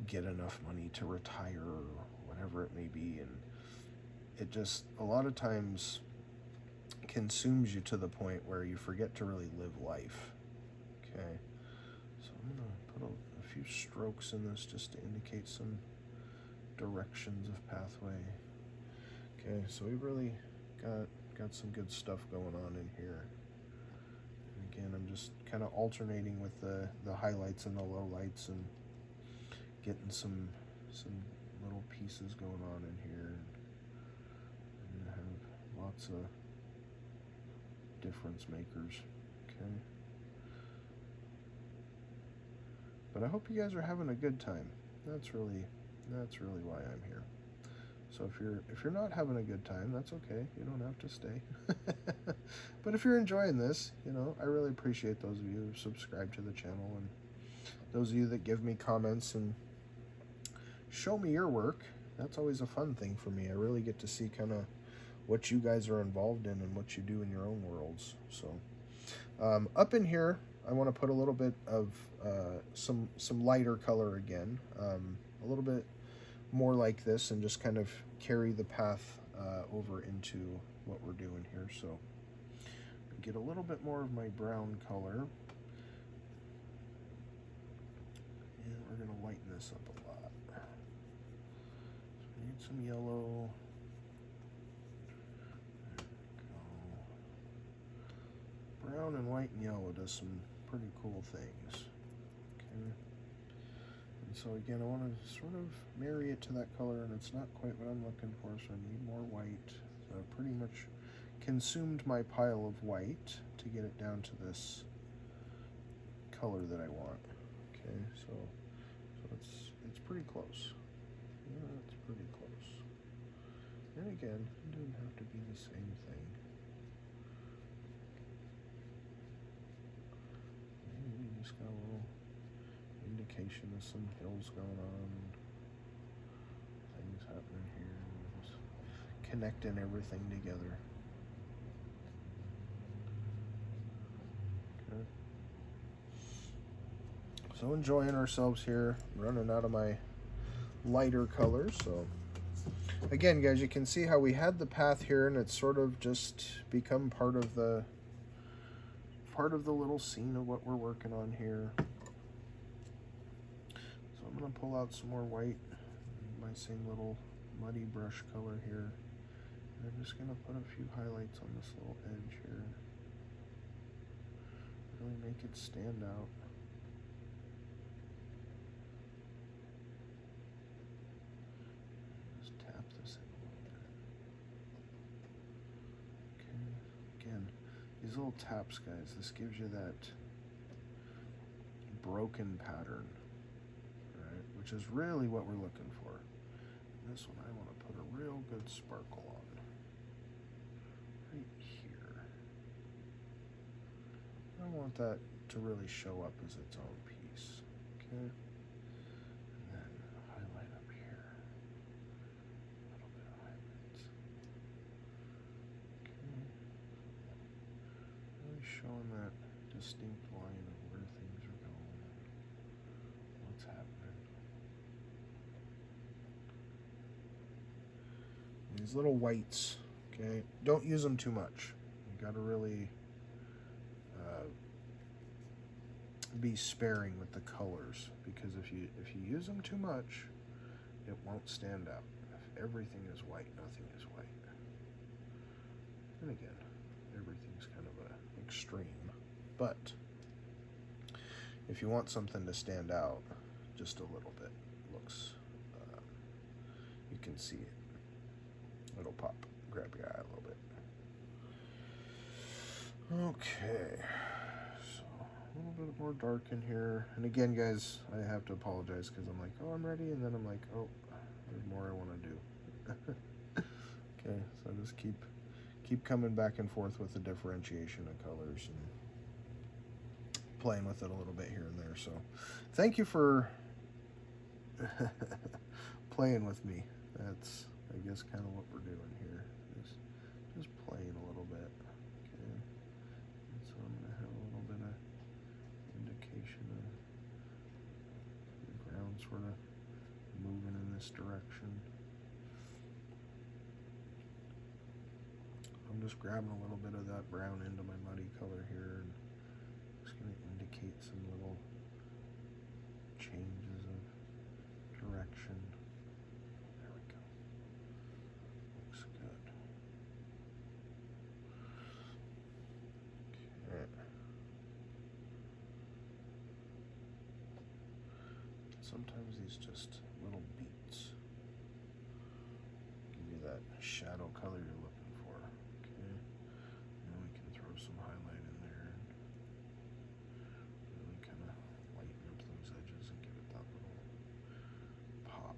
get enough money to retire, or whatever it may be, and it just a lot of times consumes you to the point where you forget to really live life. Okay, so I'm gonna put a few strokes in this just to indicate some directions of pathway. Okay, so we really got some good stuff going on in here. And again, I'm just kind of alternating with the highlights and the lowlights, and getting some little pieces going on in here. I'm gonna have lots of difference makers. Okay, but I hope you guys are having a good time. That's really why I'm here. So if you're not having a good time, that's okay. You don't have to stay. But if you're enjoying this, you know, I really appreciate those of you who subscribe to the channel, and those of you that give me comments and show me your work. That's always a fun thing for me. I really get to see kind of what you guys are involved in and what you do in your own worlds. So up in here, I want to put a little bit of some lighter color again, a little bit more like this, and just kind of carry the path over into what we're doing here. So get a little bit more of my brown color, and we're going to lighten this up a lot. So we need some yellow. Brown and white and yellow does some pretty cool things. Okay. And so again, I want to sort of marry it to that color, and it's not quite what I'm looking for, so I need more white. So I've pretty much consumed my pile of white to get it down to this color that I want. Okay, so it's pretty close. Yeah, it's pretty close. And again, it doesn't have to be the same thing. Maybe we just got a little indication of some hills going on, things happening here, just connecting everything together. Okay. So enjoying ourselves here. I'm running out of my lighter colors. So again, guys, you can see how we had the path here, and it's sort of just become part of the little scene of what we're working on here. So I'm going to pull out some more white, my same little muddy brush color here. And I'm just going to put a few highlights on this little edge here. Really make it stand out. Just tap this in a little bit. Okay, again, these little taps, guys, this gives you that broken pattern, right? Which is really what we're looking for. And this one I want to put a real good sparkle on. Right here. I want that to really show up as its own piece. Okay. And then highlight up here. A little bit of highlights. Okay. Really showing that distinct line of where things are going and what's happening. These little whites, okay, don't use them too much. You got to really be sparing with the colors, because if you use them too much, it won't stand out. If everything is white, nothing is white. And again, everything's kind of an extreme, but if you want something to stand out just a little bit, looks, you can see it. It'll pop, grab your eye a little bit. Okay, so a little bit more dark in here. And again, guys, I have to apologize because I'm like, oh, I'm ready, and then I'm like, oh, there's more I want to do. Okay, so I just keep coming back and forth with the differentiation of colors and playing with it a little bit here and there. So thank you for playing with me. That's, I guess, kind of what we're doing here. Just playing a little bit. Okay. And so I'm going to have a little bit of indication of the ground sort of moving in this direction. I'm just grabbing a little bit of that brown into my muddy color here and just going to indicate some little changes of direction. There we go. Looks good. Okay. Sometimes these just little beats give you that shadow color you're looking for. Okay. And then we can throw some highlight in there and really kind of lighten up those edges and give it that little pop.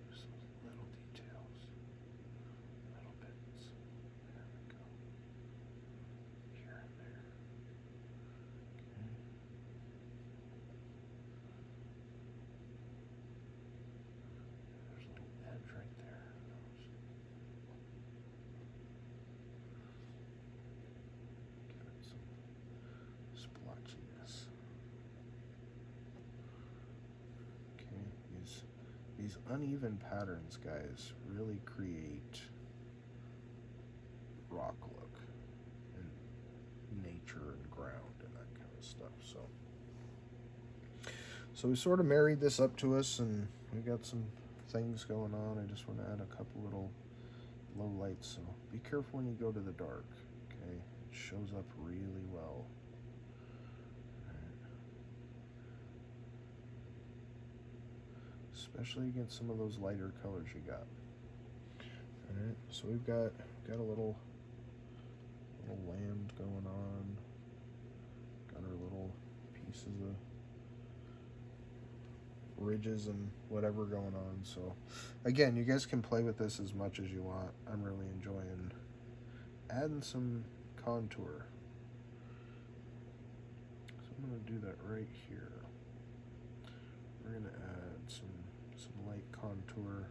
Just those little details, little bits. There we go. Here and there. Okay. There's a little edge right there. Give it some splotchiness. Okay, these uneven patterns, guys, really create rock look and nature and ground and that kind of stuff. So we sort of married this up to us, and we got some things going on. I just want to add a couple little low lights, so be careful when you go to the dark. Okay, it shows up really well. Especially against some of those lighter colors you got. Alright, so we've got a little land going on. Got our little pieces of ridges and whatever going on. So again, you guys can play with this as much as you want. I'm really enjoying adding some contour. So I'm going to do that right here. We're going to add some light contour.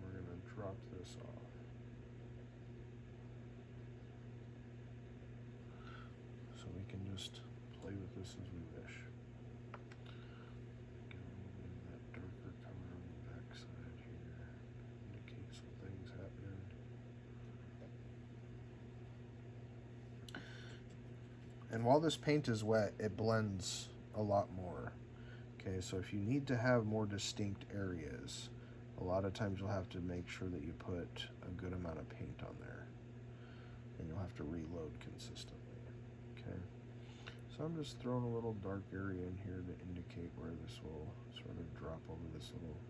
We're going to drop this off. can just play with this as we wish. Get a little bit of that darker color on the back side here. Indicate some things happening. And while this paint is wet, it blends a lot more. Okay, so if you need to have more distinct areas, a lot of times you'll have to make sure that you put a good amount of paint on there. And you'll have to reload consistently. Okay, so I'm just throwing a little dark area in here to indicate where this will sort of drop over this little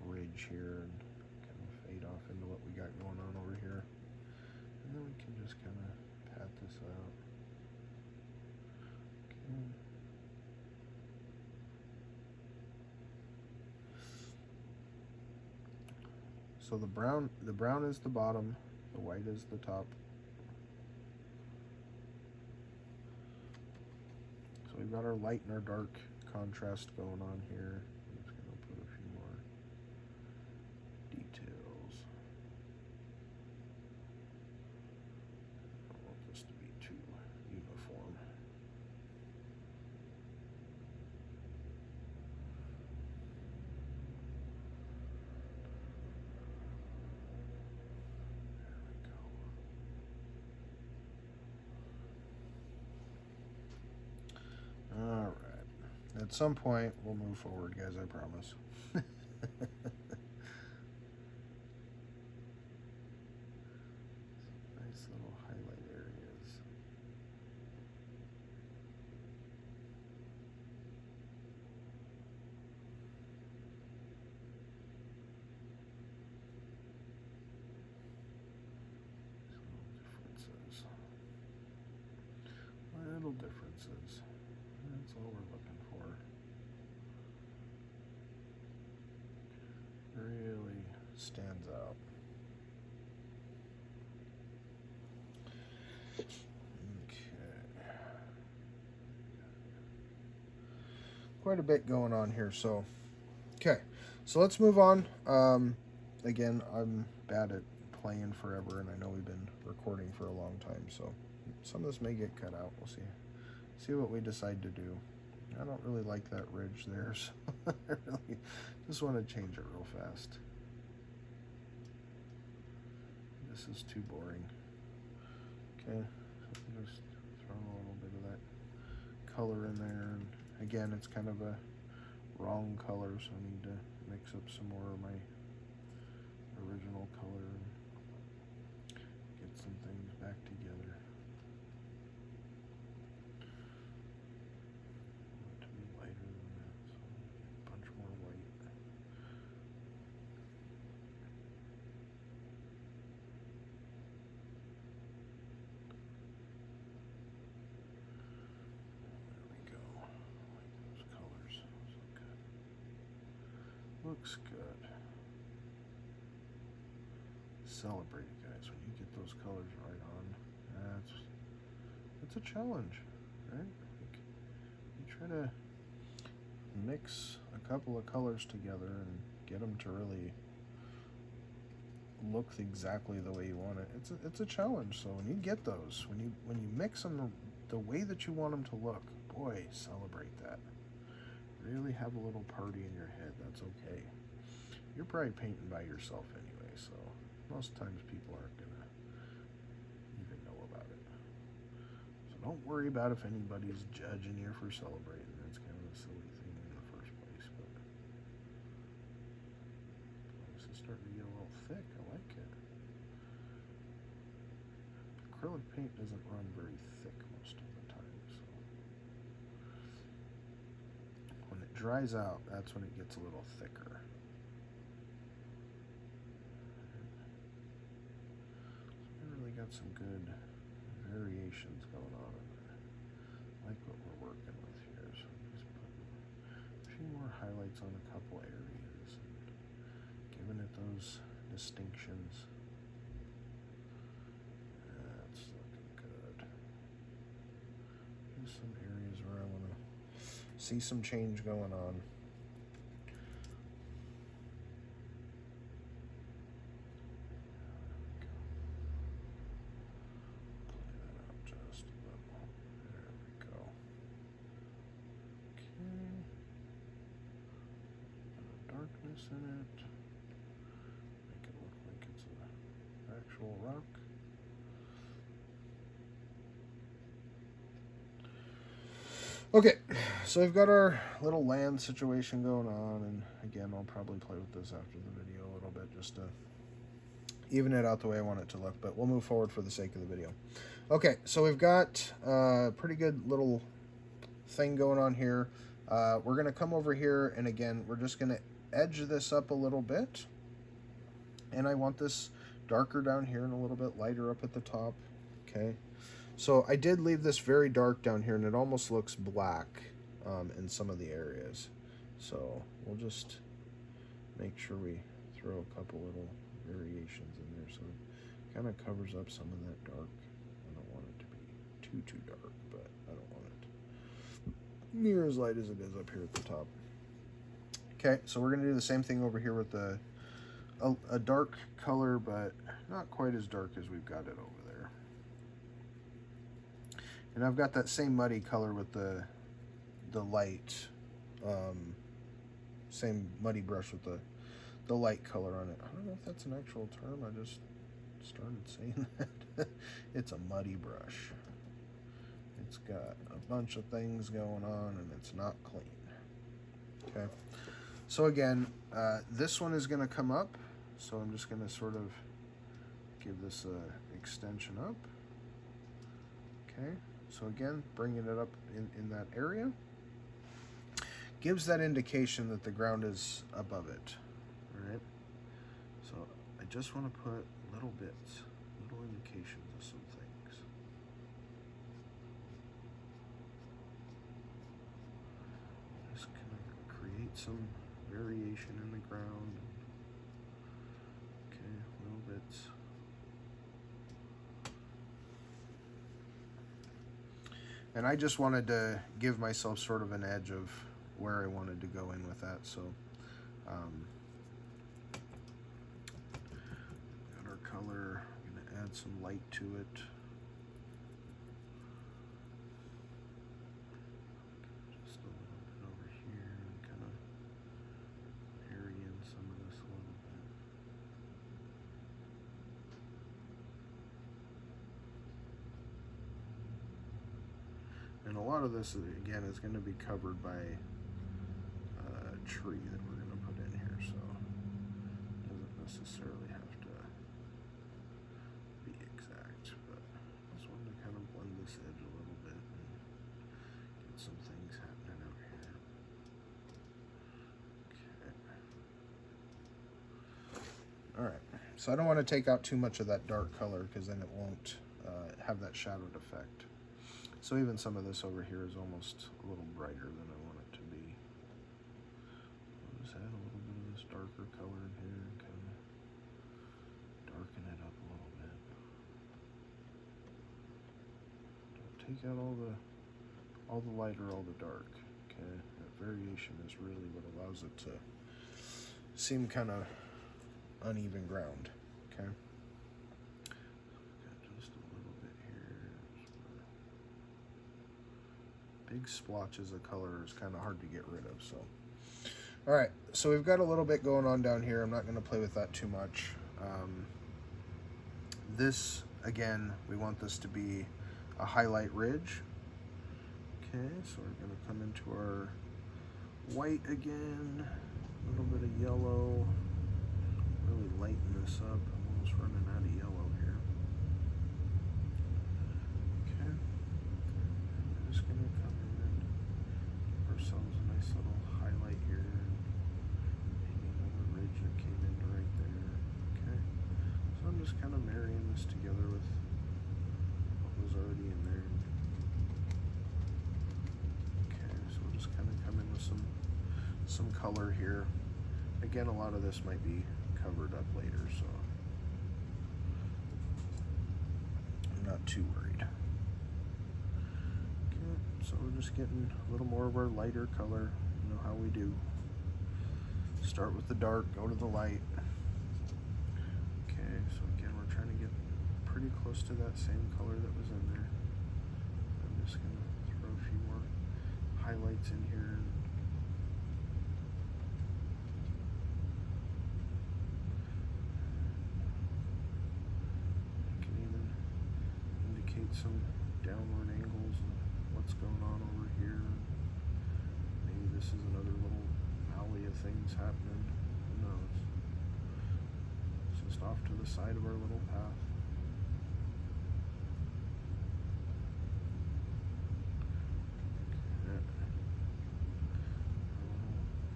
ridge here and kind of fade off into what we got going on over here. And then we can just kind of pat this out. Okay. So the brown is the bottom, the white is the top. So we've got our light and our dark contrast going on here. I'm just going to put a few more details. I don't want this to be too uniform. All right. At some point, we'll move forward, guys, I promise. Nice little highlight areas. Little differences. That's all we're looking for. Really stands out. Okay. Quite a bit going on here, so okay. So let's move on. Again, I'm bad at playing forever, and I know we've been recording for a long time, so some of this may get cut out. We'll see what we decide to do. I don't really like that ridge there, so I really just want to change it real fast. This is too boring. Okay, so I'm just throwing a little bit of that color in there. And again, it's kind of a wrong color, so I need to mix up some more of my original color and get some things back together. To be lighter than that, so a bunch more white. There we go. I like those colors. So good. Looks good. Celebrate it, guys. When you get those colors right on, it's a challenge, right? Like, you try to mix a couple of colors together and get them to really look exactly the way you want it. It's a challenge. So when you get those, when you mix them the way that you want them to look, boy, celebrate that. Really have a little party in your head. That's okay. You're probably painting by yourself anyway, so most times people aren't gonna even know about it. So don't worry about if anybody's judging you for celebrating. That's kind of a silly thing in the first place. But this is starting to get a little thick. I like it. Acrylic paint doesn't run very thick most of the time, so when it dries out, that's when it gets a little thicker. Got some good variations going on in there. I like what we're working with here, so I'm just putting a few more highlights on a couple areas and giving it those distinctions. That's looking good. There's some areas where I want to see some change going on. nice in it. Make it look like it's an actual rock. Okay, so we've got our little land situation going on, and again, I'll probably play with this after the video a little bit just to even it out the way I want it to look, but we'll move forward for the sake of the video. Okay, so we've got a pretty good little thing going on here. We're going to come over here, and again, we're just going to edge this up a little bit, and I want this darker down here and a little bit lighter up at the top. Okay, so I did leave this very dark down here, and it almost looks black in some of the areas. So we'll just make sure we throw a couple little variations in there so it kind of covers up some of that dark. I don't want it to be too dark, but I don't want it near as light as it is up here at the top. Okay, so we're going to do the same thing over here with a dark color, but not quite as dark as we've got it over there. And I've got that same muddy color with the light, same muddy brush with the light color on it. I don't know if that's an actual term. I just started saying that. It's a muddy brush. It's got a bunch of things going on, and it's not clean. Okay. So again, this one is going to come up. So I'm just going to sort of give this a extension up. Okay. So again, bringing it up in that area gives that indication that the ground is above it. All right. So I just want to put little bits, little indications of some things. Just kind of create some variation in the ground. Okay, little bits. And I just wanted to give myself sort of an edge of where I wanted to go in with that. So got our color, I'm going to add some light to it. Just a little bit over here and kind of vary in some of this a little bit. And a lot of this, again, is going to be covered by a tree that we're going to put in here, so it doesn't necessarily have to be exact, but I just wanted to kind of blend this edge a little bit and get some things happening out here. Okay. Alright, so I don't want to take out too much of that dark color because then it won't have that shadowed effect. So even some of this over here is almost a little brighter than I want it to be. I'll just add a little bit of this darker color in here and kind of darken it up a little bit. Don't take out all the light or all the dark. Okay, that variation is really what allows it to seem kind of uneven ground. Okay. Big splotches of color is kind of hard to get rid of. So, all right, so we've got a little bit going on down here. I'm not going to play with that too much. This, again, we want this to be a highlight ridge. Okay, so we're going to come into our white again, a little bit of yellow, really lighten this up. I'm almost running out of yellow here. Okay, I'm just going to come ourselves a nice little highlight here, maybe another ridge that came in right there. Okay, so I'm just kind of marrying this together with what was already in there. Okay, so we'll just kind of come in with some color here. Again, a lot of this might be covered up later, so I'm not too worried. So we're just getting a little more of our lighter color, you know how we do. Start with the dark, go to the light. Okay, so again, we're trying to get pretty close to that same color that was in there. I'm just going to throw a few more highlights in here. some downward angles and what's going on over here. Maybe this is another little valley of things happening. Who knows? It's just off to the side of our little path.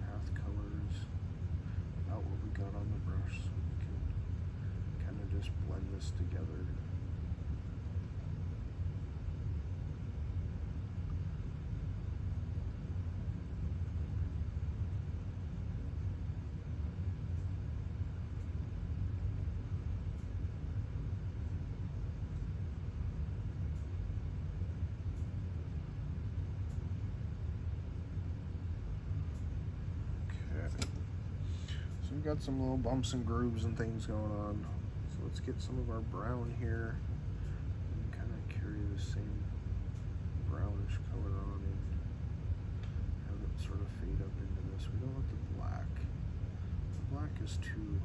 Path colors, about what we got on the brush, so we can kind of just blend this together. So we've got some little bumps and grooves and things going on. So let's get some of our brown here and kind of carry the same brownish color on and have it sort of fade up into this. We don't want the black. The black is too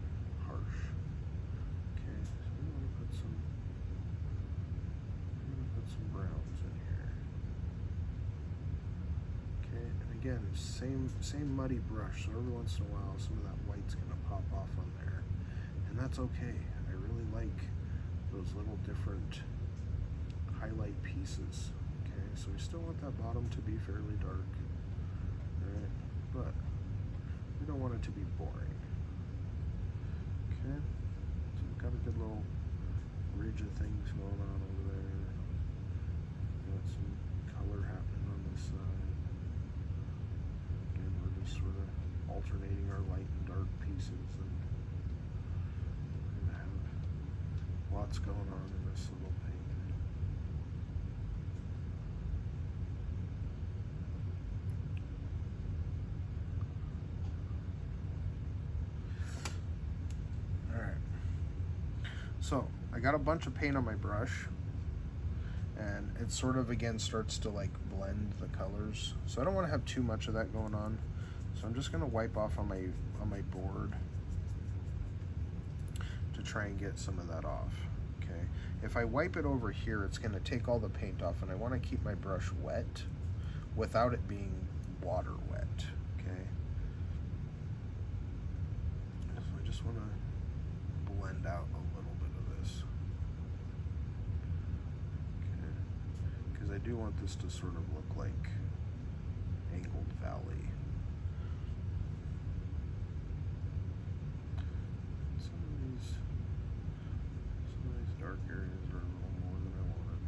harsh. Okay, so we want to put some browns in here. Okay, and again, same muddy brush, so every once in a while some of that white's gonna pop off on there. And that's okay. I really like those little different highlight pieces. Okay, so we still want that bottom to be fairly dark. Alright, but we don't want it to be boring. Okay, so we've got a good little ridge of things going on over there. Got some color happening on this side. Again, we're just sort of alternating our light and dark pieces, and we're gonna have lots going on in this little paint. So I got a bunch of paint on my brush, and it sort of again starts to like blend the colors. So I don't want to have too much of that going on. So I'm just going to wipe off on my board to try and get some of that off. Okay. If I wipe it over here, it's going to take all the paint off, and I want to keep my brush wet without it being water wet. Okay. So I just want to blend out a little bit of this. Okay. Because I do want this to sort of look like angled valley. Some of these dark areas are a little more than I wanted.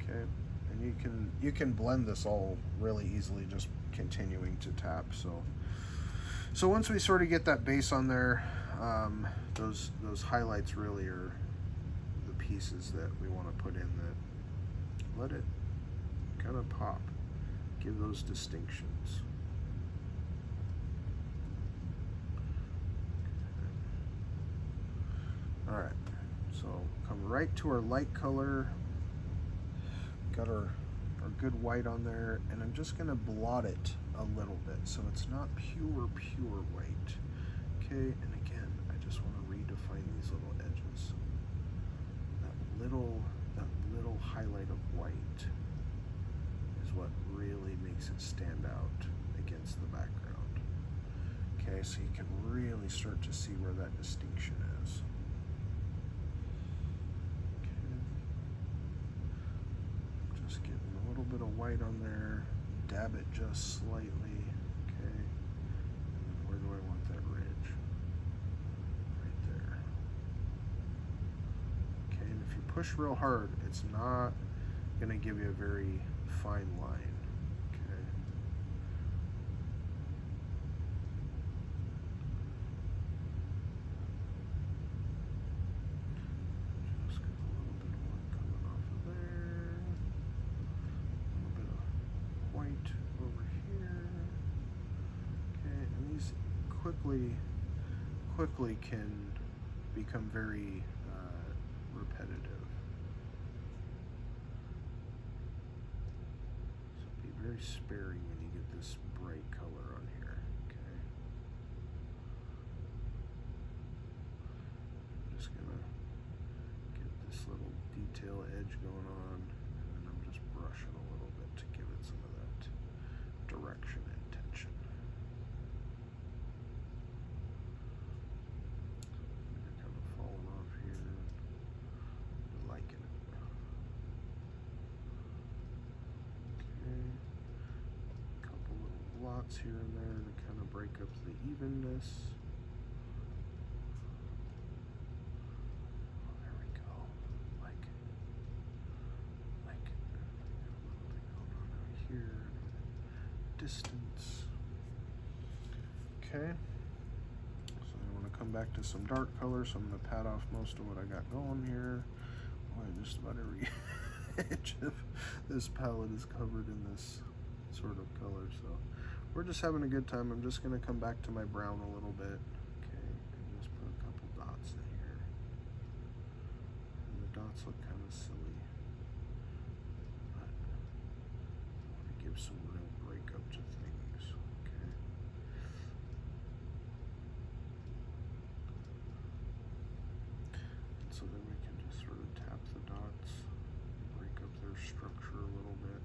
Okay, and you can blend this all really easily just continuing to tap. So once we sort of get that base on there, those highlights really are the pieces that we want to put in that let it kind of pop, give those distinctions. All right, so come right to our light color. Got our good white on there, and I'm just gonna blot it a little bit so it's not pure white. Okay, and again, I just want to redefine these little edges. That little highlight of white is what really makes it stand out against the background. Okay, so you can really start to see where that distinction is. Just getting a little bit of white on there, dab it just slightly, okay, and then where do I want that ridge? Right there. Okay, and if you push real hard, it's not going to give you a very fine line, okay. Just got a little bit of white coming off of there. A little bit of white over here. Okay, and these quickly can become very repetitive. So be very sparing when you get this bright color on here. Okay. I'm just gonna get this little detail dots here and there to kind of break up the evenness. Oh, there we go. Like a little bit going on out here. Distance. Okay. So I want to come back to some dark color, so I'm going to pat off most of what I got going here. Boy, just about every edge of this palette is covered in this sort of color, so we're just having a good time. I'm just going to come back to my brown a little bit, okay, and just put a couple dots in here. And the dots look kind of silly, but I want to give some real breakup to things, okay. And so then we can just sort of tap the dots, break up their structure a little bit.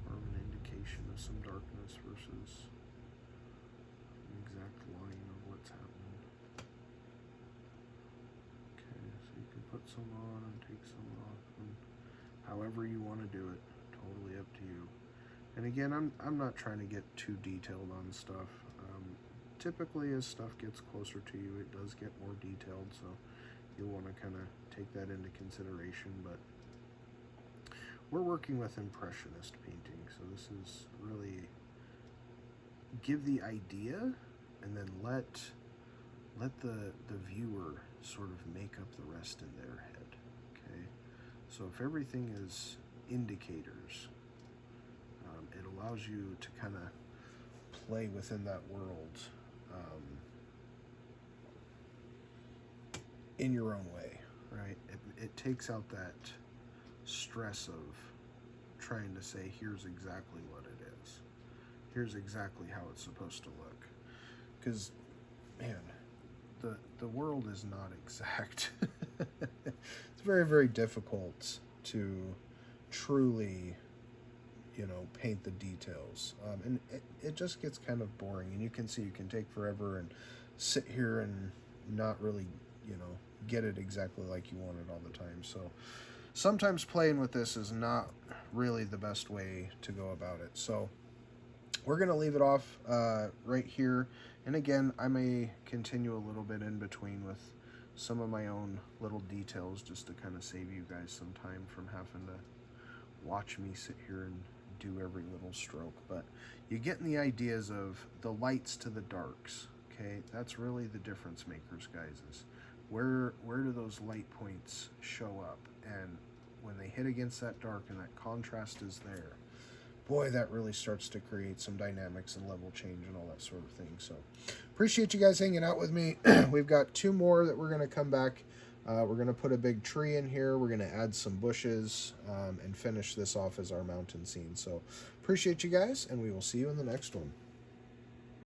More of an indication of some darkness versus an exact line of what's happening. Okay, so you can put some on and take some off, and however you want to do it, totally up to you. And again, I'm not trying to get too detailed on stuff. Typically, as stuff gets closer to you, it does get more detailed, so you'll want to kind of take that into consideration, but we're working with Impressionist painting, so this is really give the idea and then let the viewer sort of make up the rest in their head, okay? So if everything is indicators, it allows you to kind of play within that world in your own way, right? It takes out that stress of trying to say, here's exactly what it is. Here's exactly how it's supposed to look. Because, man, the world is not exact. It's very, very difficult to truly, paint the details. And it just gets kind of boring. And you can see you can take forever and sit here and not really, get it exactly like you want it all the time. So sometimes playing with this is not really the best way to go about it. So we're going to leave it off right here. And again, I may continue a little bit in between with some of my own little details just to kind of save you guys some time from having to watch me sit here and do every little stroke. But you're getting the ideas of the lights to the darks, okay? That's really the difference makers, guys, is where do those light points show up? And when they hit against that dark and that contrast is there, boy, that really starts to create some dynamics and level change and all that sort of thing. So appreciate you guys hanging out with me. We've got 2 more that we're going to come back. We're going to put a big tree in here. We're going to add some bushes and finish this off as our mountain scene. So appreciate you guys, and we will see you in the next one.